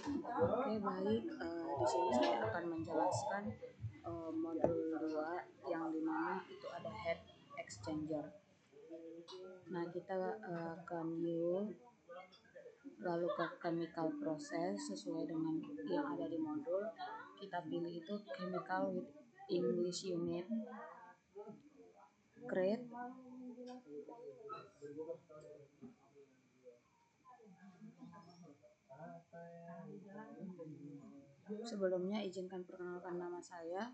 Oke, baik. Di sini saya akan menjelaskan modul 2 yang dimana itu ada heat exchanger. Nah, kita akan lalu ke chemical process sesuai dengan yang ada di modul. Kita pilih itu chemical with English unit, grade, sebelumnya izinkan perkenalkan nama saya.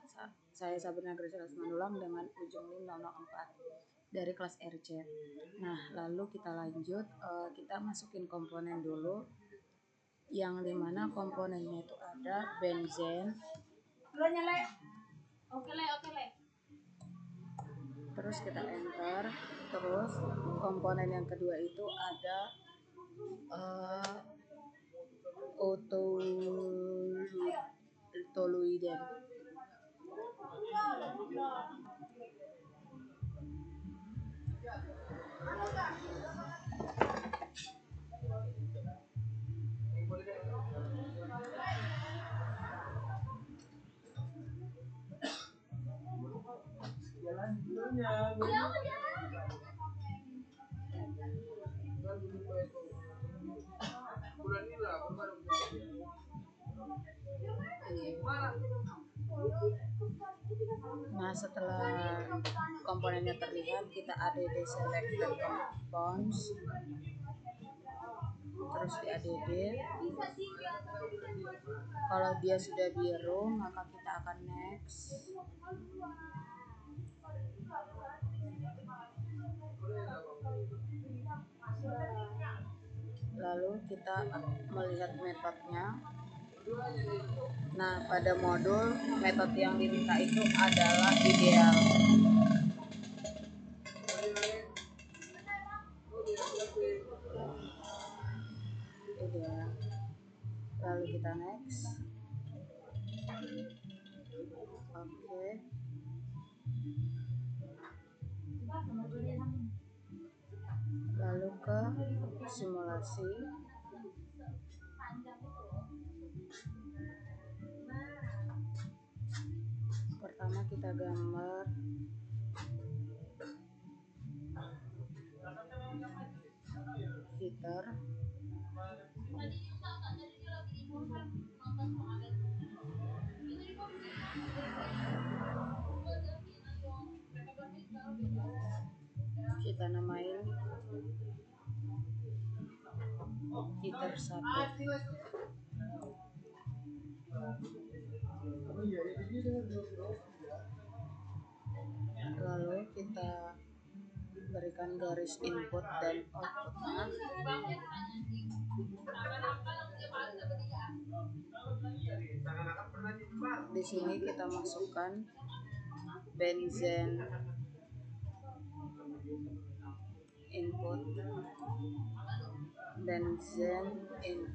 Saya Sabrina Graciela Simandulang dengan ujung NIM 004 dari kelas RC. Nah, lalu kita lanjut, kita masukin komponen dulu, yang dimana komponennya itu ada benzen, terus kita enter. Terus komponen yang kedua itu ada toluiden. Nah, setelah komponennya terlihat, kita add selected compounds, terus di add. Kalau dia sudah biru, maka kita akan next. Lalu kita melihat metodenya. Nah, pada modul metode yang diminta itu adalah ideal. Lalu kita next. Oke. Lalu ke simulasi. Pertama kita gambar heater. Kita namain heater 1. Lalu kita berikan garis input dan outputnya. Di sini kita masukkan benzen input, benzen in,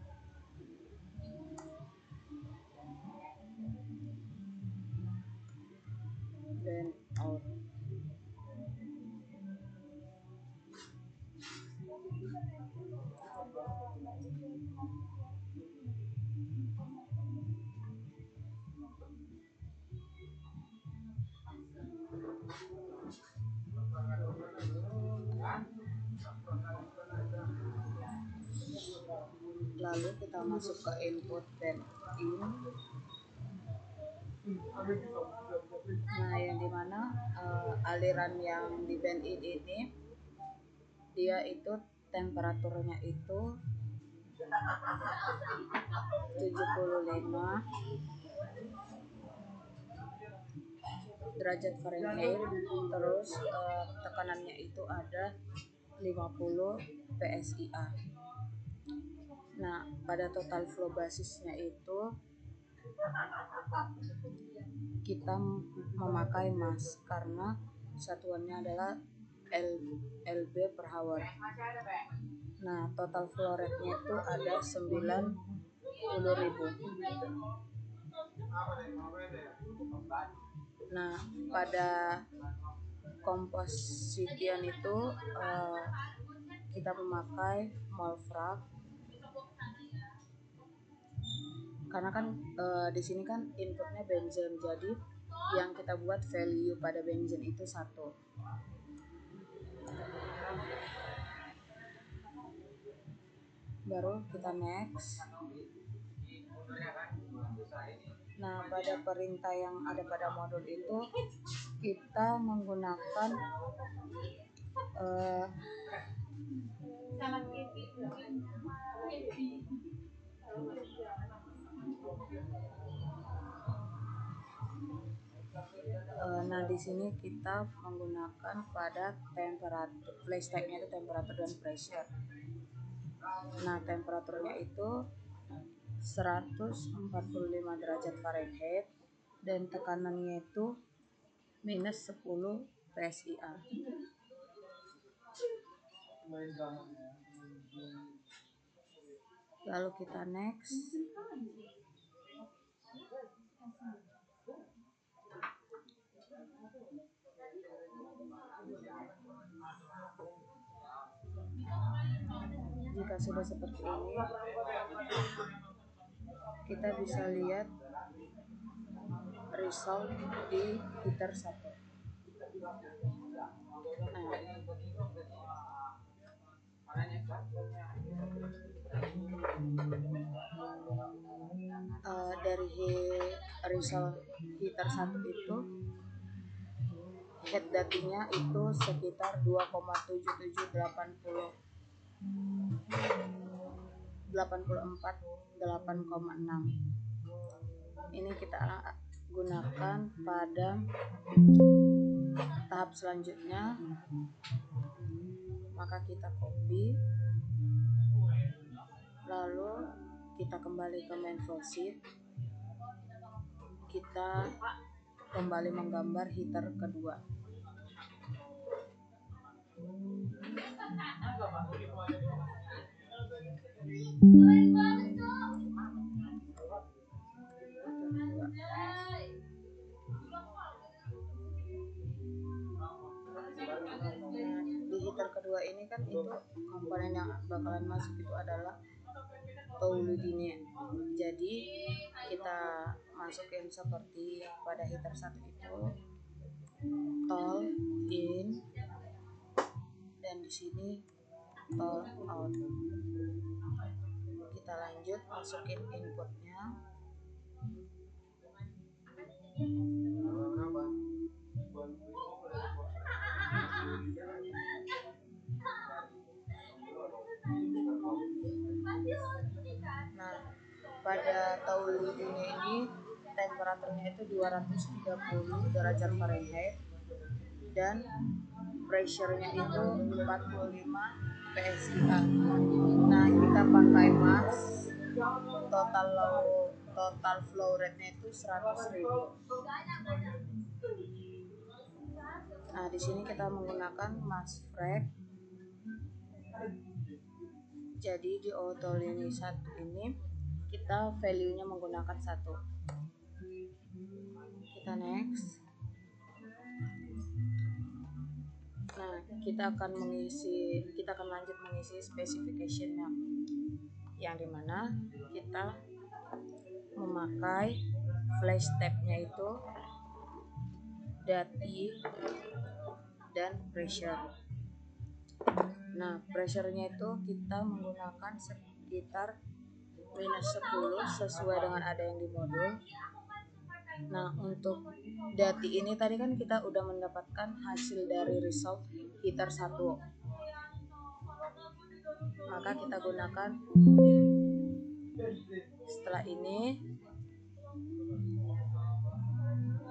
ben out. Lalu kita masuk ke input band in. Nah, yang dimana aliran yang di band in ini dia itu temperaturnya itu 75 derajat Fahrenheit, terus tekanannya itu ada 50 PSIA. Nah, pada total flow basisnya itu kita memakai mass karena satuannya adalah LB per hour. Nah, total flow rate-nya itu ada 90.000. Nah, pada komposisian itu kita memakai mol frag karena kan di sini kan inputnya benzen, jadi yang kita buat value pada benzen itu 1. Baru kita next. Nah, pada perintah yang ada pada modul itu kita menggunakan nah di sini kita menggunakan pada temperatur, flash type-nya itu temperatur dan pressure. Nah, temperaturnya itu 145 derajat Fahrenheit dan tekanannya itu minus 10 PSIA. Lalu kita next. Jika sudah seperti ini, kita bisa lihat result di heater 1. Dari result heater 1 itu head datinya itu sekitar 2,7784,8,6. Ini kita gunakan pada tahap selanjutnya. Maka kita copy, lalu kita kembali ke main flowsheet. Kita kembali menggambar heater kedua. Di heater kedua ini kan itu komponen yang bakalan masuk itu adalah toluidine. Jadi kita masukin seperti pada heater 1 itu tol in, dan di sini tol out. Kita lanjut masukin inputnya. Nah, pada toluidine ini temperaturnya itu 230 derajat Fahrenheit dan pressure-nya itu 45 PSIA. Nah, kita pakai mask, total flow rate-nya itu 100.000. Nah, di sini kita menggunakan mask frag. Jadi di autoline 1 ini kita value-nya menggunakan 1. Kita next. Nah, kita akan lanjut mengisi specification-nya, yang dimana kita memakai flash tab-nya itu dati dan pressure. Nah, pressure-nya itu kita menggunakan sekitar minus 10 sesuai dengan ada yang di modul. Nah, untuk dati ini tadi kan kita udah mendapatkan hasil dari result heater 1. Maka kita gunakan, setelah ini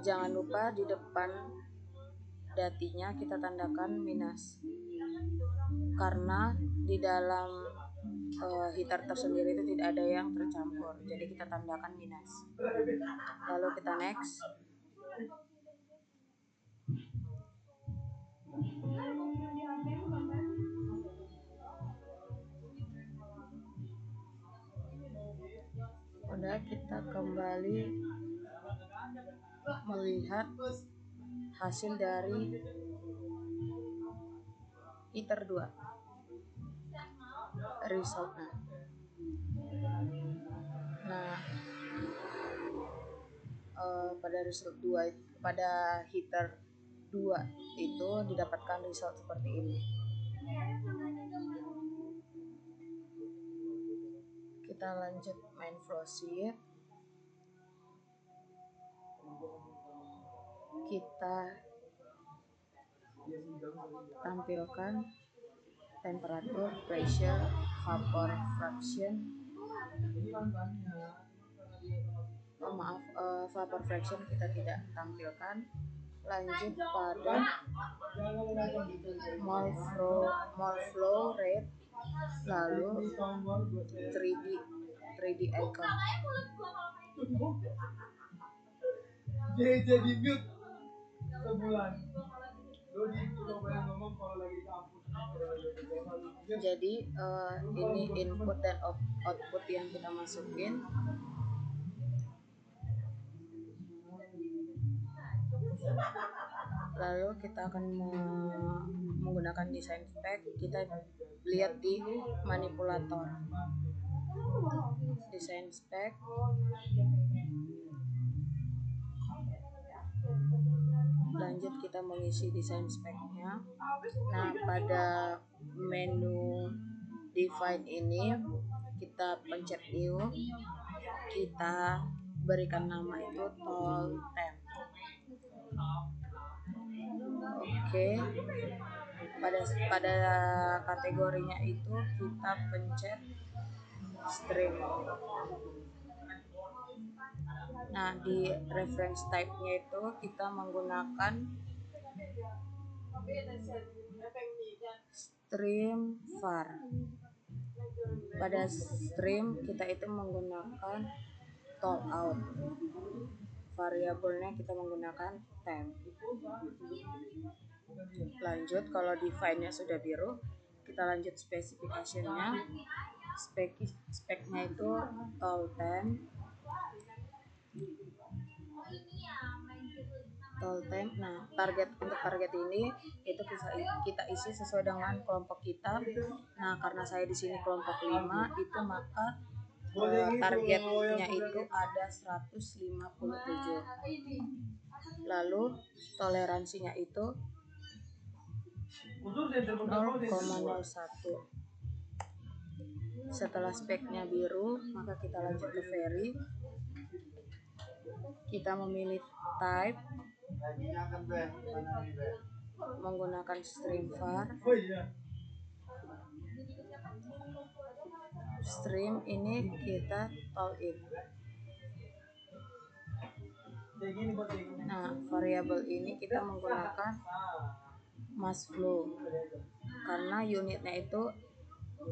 jangan lupa di depan datinya kita tandakan minus, karena di dalam heater tersendiri itu tidak ada yang tercampur, jadi kita tandakan minus. Lalu kita next. Udah, kita kembali melihat hasil dari heater 2 resultnya. Nah, pada result 2 pada heater 2 itu didapatkan result seperti ini. Kita lanjut main flowsheet. Kita tampilkan temperatur, pressure, vapor fraction. Vapor fraction kita tidak tampilkan. Lanjut pada mole flow rate, lalu 3D icon. Jadi mute sebulan. Jadi ini input dan output yang kita masukin. Lalu kita akan menggunakan desain spek. Kita lihat di manipulator desain spek. Lanjut kita mengisi desain speknya. Nah, pada menu define ini kita pencet new, kita berikan nama itu tall temp. Oke. Pada kategorinya itu kita pencet string. Nah, di reference type-nya itu kita menggunakan stream var. Pada stream kita itu menggunakan tall out. Variabelnya kita menggunakan temp. Lanjut, kalau define-nya sudah biru, kita lanjut specification-nya. Speknya itu tall temp. Nah, untuk target ini itu kita isi sesuai dengan kelompok kita. Nah, karena saya di sini kelompok 5, itu maka targetnya itu ada 157. Lalu toleransinya itu 0,01. Setelah speknya biru, maka kita lanjut ke vary. Kita memilih type menggunakan stream var. Stream ini kita tall in. Nah, variabel ini kita menggunakan mass flow karena unitnya itu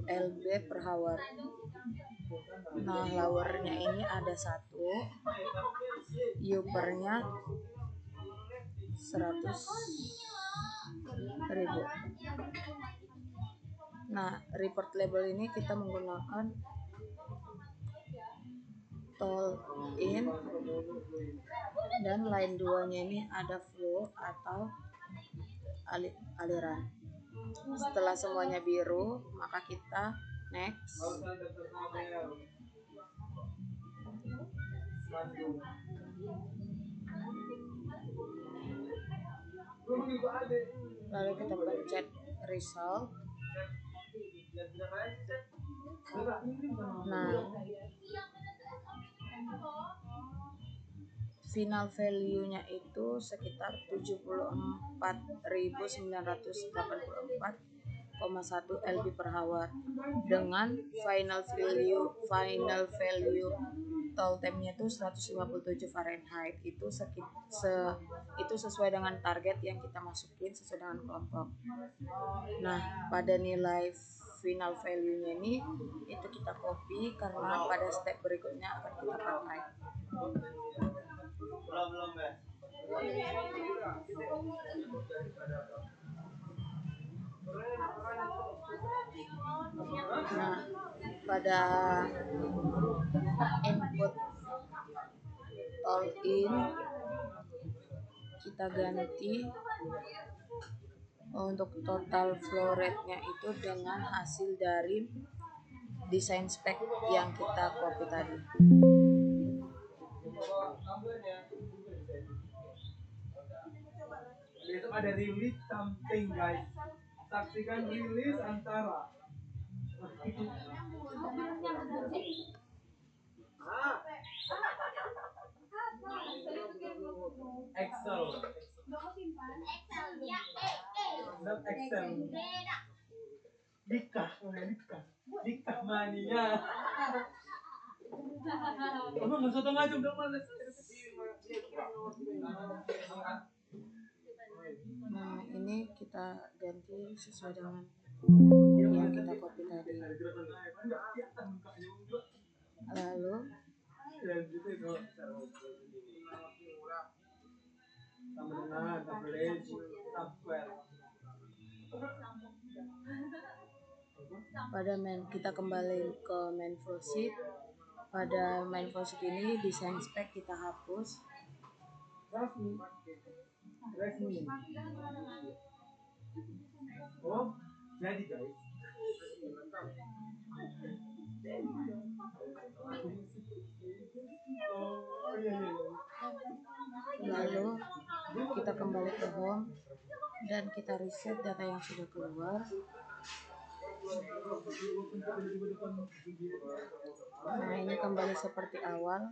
lb per hour. Nah, hour-nya ini ada 1, U-per-nya 100.000. Nah, report label ini kita menggunakan tall in, dan line 2-nya ini ada flow atau aliran. Setelah semuanya biru, maka kita next. Lalu kita pencet result. Nah, final value-nya itu sekitar 74.984,1 lb per hour dengan final value tall temp-nya itu 157 Fahrenheit. Itu sesuai dengan target yang kita masukin sesuai dengan kelompok. Nah, pada nilai final value-nya ini itu kita copy karena pada step berikutnya akan kita pakai. Nah, pada input tall in kita ganti untuk total flow rate-nya itu dengan hasil dari desain spek yang kita copy tadi. Besok ada rilis something guys. Saksikan rilis antara. Excel. Not Excel. Nikah mania. Kamu nggak usah ngajum dong males. Nah, ini kita ganti sesuai dengan yang kita copy tadi. Lalu pada kita kembali ke main flowsheet. Pada main flowsheet ini desain spek kita hapus. Oh, jadi guys. Lalu kita kembali ke home dan kita reset data yang sudah keluar. Nah, ini kembali seperti awal.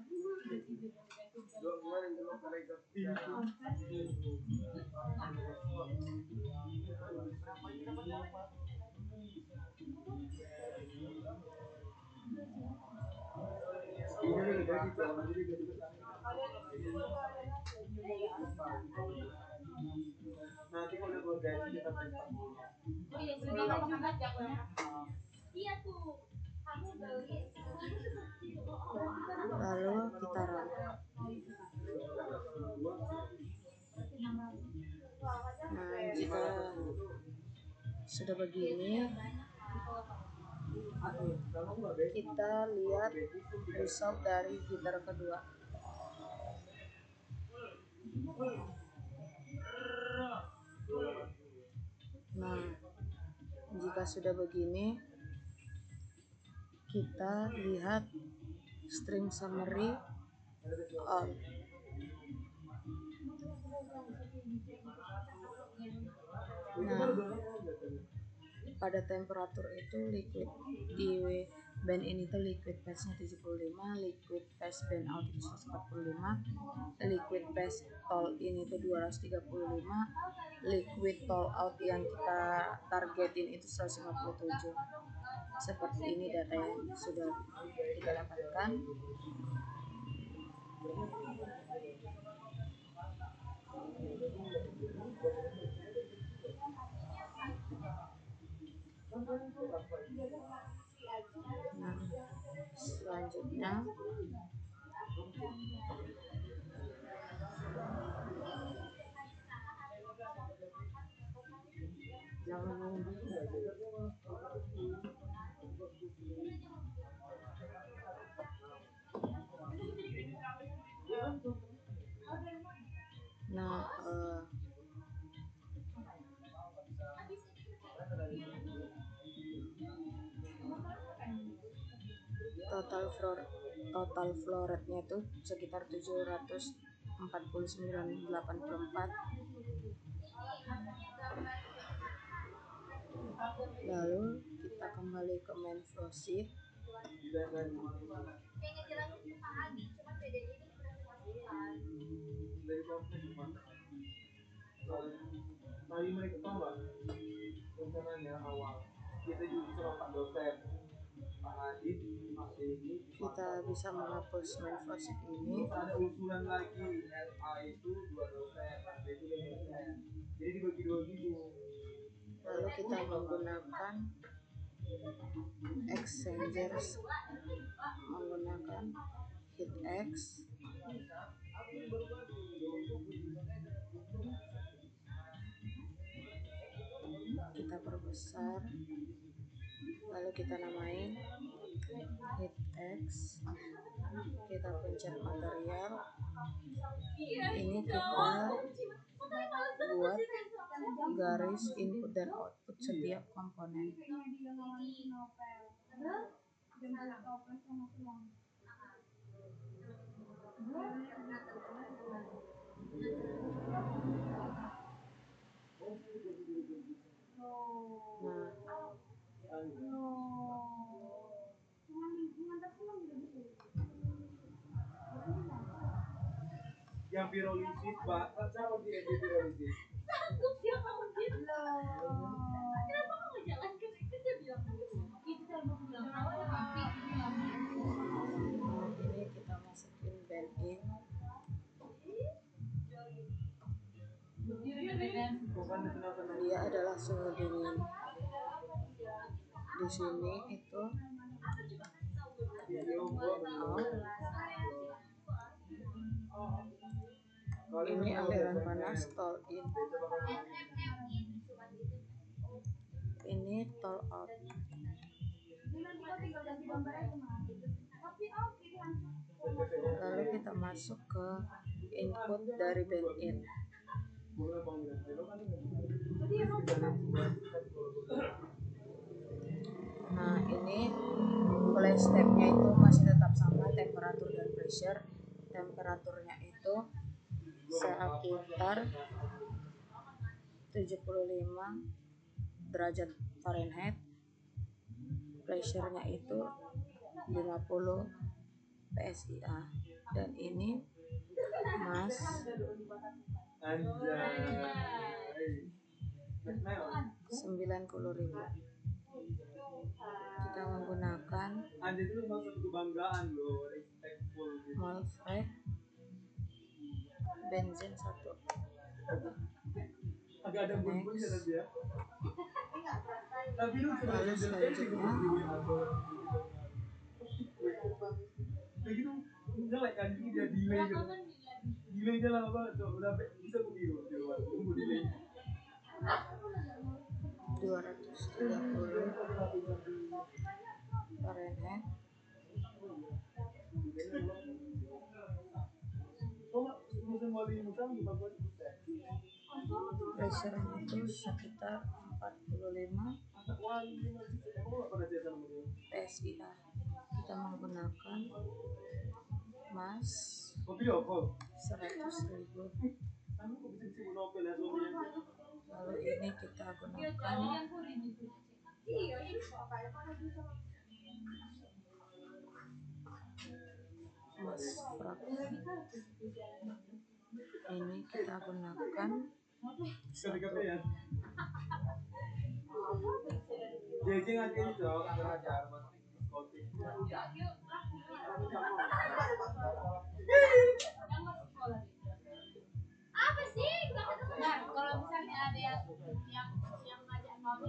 Nanti kalau udah gaji kita Lalu kita run. Nah, jika sudah begini, kita lihat result dari gitar kedua. Nah, jika sudah begini, kita lihat string summary on. Nah, pada temperatur itu liquid di band ini tuh liquid phase-nya 75, liquid phase band out itu 145, liquid phase tol ini tuh 235, liquid tol out yang kita targetin itu 157. Seperti ini data yang sudah kita dapatkan. Nah, selanjutnya total flow rate-nya itu sekitar 749,84. Lalu kita kembali ke main flowsheet. mereka tahu nggak rencananya awal kita juga sama Pak dosen Pak Adit Kita bisa menghapus main flowsheet ini. Ada usulan lagi LA itu 2 dosen, itu 2 dosen. Jadi dibagi 2 gitu. Lalu kita menggunakan exchangers, menggunakan hitx. Kita perbesar, lalu kita namain hitx. Kita pencet material. Ini kita buat garis input dan output setiap komponen. Yang pirolisis, Pak. Siapa dia pirolisis? Sanggup dia ngomong gitu. Kenapa kamu jalan ke situ? Dia bilang gitu kan mau bilang Ini kita masukin band in. Bukan dikenal-kenal. Dia adalah suhu dingin. Di sini itu ini aliran panas tol in. Ini tol out. Lalu kita masuk ke input dari band in. Nah, ini mulai stepnya itu masih tetap sama, temperatur dan pressure. Temperaturnya itu sekitar 75 derajat Fahrenheit. Pressure-nya itu 50 PSIA. Dan ini mas 90.000. Kita menggunakan Anjir itu masuk kebanggaan loh, respectful gitu. Malfrek bensin 1. Agak ada bun-bun ya tadi ya. Tapi lu coba Lalu selanjutnya kayak gitu jelek kan, ini dia delay gitu. Delay dia lama banget tuh, udah bisa gue biru di luar, tunggu delay. 230 Fahrenheit. Pressure-nya itu sekitar 45 PSIA. Kita menggunakan mas 100.000. Lalu ini kita gunakan mas frak. Ini kita gunakan 1. JJ ngajarin itu ngajar apa sih? Nah, kalau misalnya ada yang ngajak kamu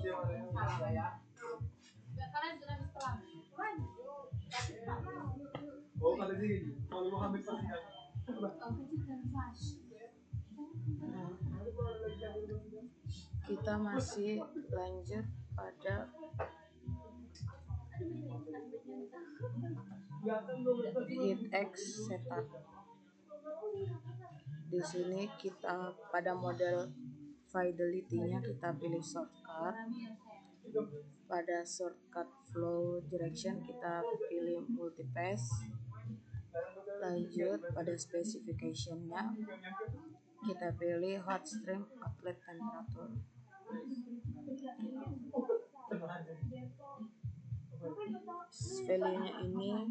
kalian sudah setelah oh kata sih kalau mau ambil pasti kita masih lanjut pada HeatX setup. Di sini kita pada model fidelity-nya kita pilih shortcut. Pada shortcut flow direction kita pilih multipass. Lanjut pada specification-nya kita pilih hot stream outlet temperature. Value-nya ini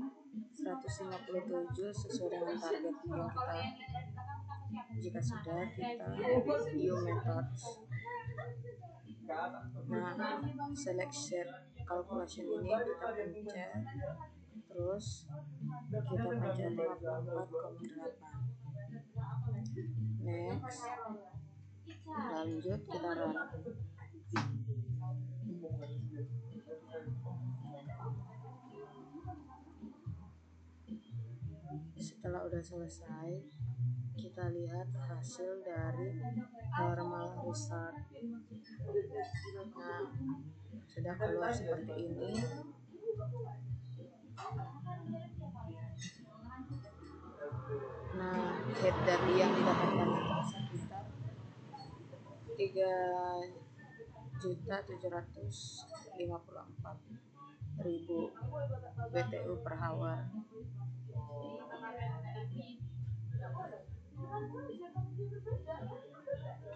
157 sesuai dengan target yang kita. Jika sudah, kita view methods. Nah, select set calculation ini kita pencet, terus kita pencet 54,8. Next, lanjut kita run. Setelah udah selesai, kita lihat hasil dari thermal result. Nah, sudah keluar seperti ini. Nah, heat dari yang didapatkan itu sekitar 3.754.000 BTU per hour.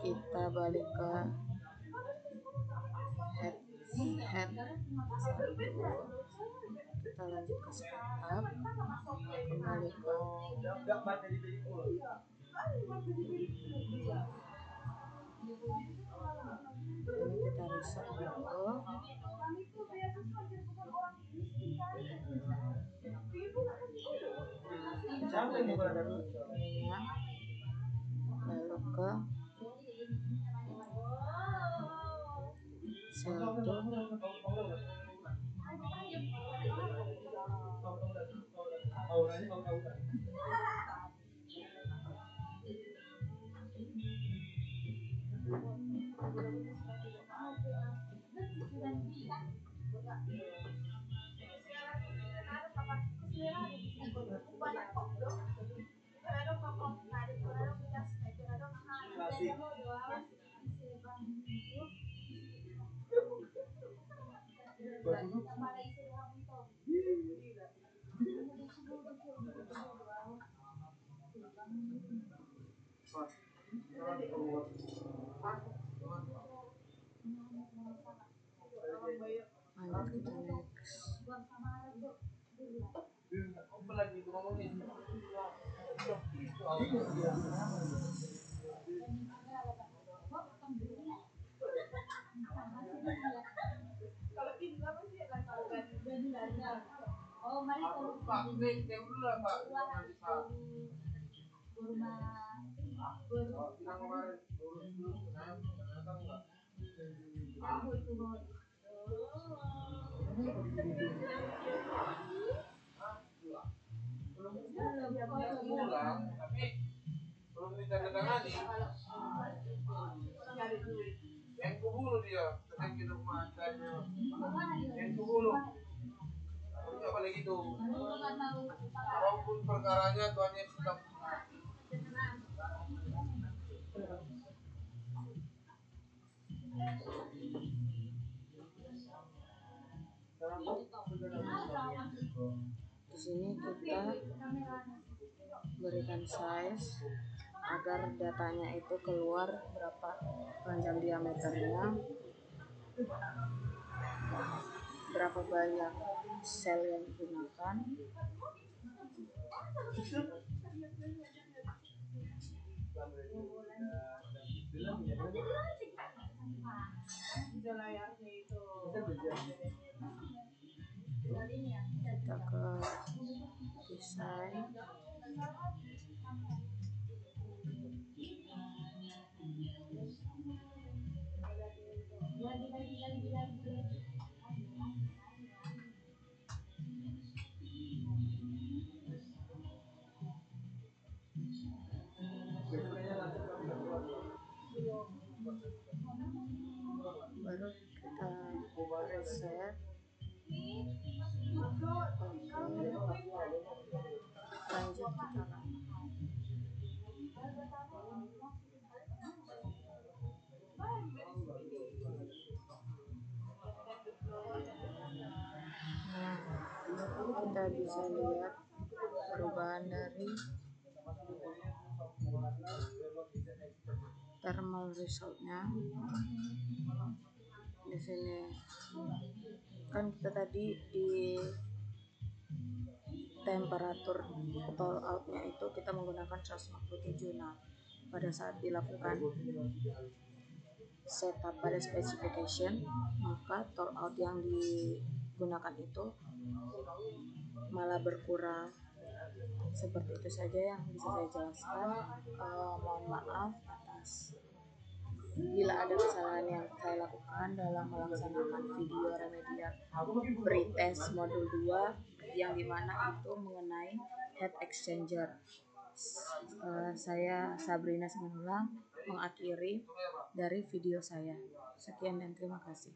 Kita balik ke head head 1, kita lanjut ke setup, kembali ke ini, kita reset dulu. Kita pilih dulu ininya, lalu ke satu, lanjut kita next. Yang kubunuh dia, sedang kita matanya. Yang kubunuh. Apa lagi itu? Walaupun perkaranya tuannya tetap. Di sini kita berikan size agar datanya itu keluar berapa panjang diameternya, berapa banyak sel yang digunakan. Kita ke desain, baru kita reset. Lanjut kita kita bisa lihat perubahan dari thermal resultnya. Di sini kan kita tadi di temperatur tall outnya itu kita menggunakan 147. Nah, pada saat dilakukan setup pada specification, maka tall out yang digunakan itu malah berkurang. Seperti itu saja yang bisa saya jelaskan. Mohon maaf atas bila ada kesalahan yang saya lakukan dalam melaksanakan video remedial pretest modul 2 yang dimana itu mengenai heat exchanger. Saya Sabrina Simanjuntak mengakhiri dari video saya. Sekian dan terima kasih.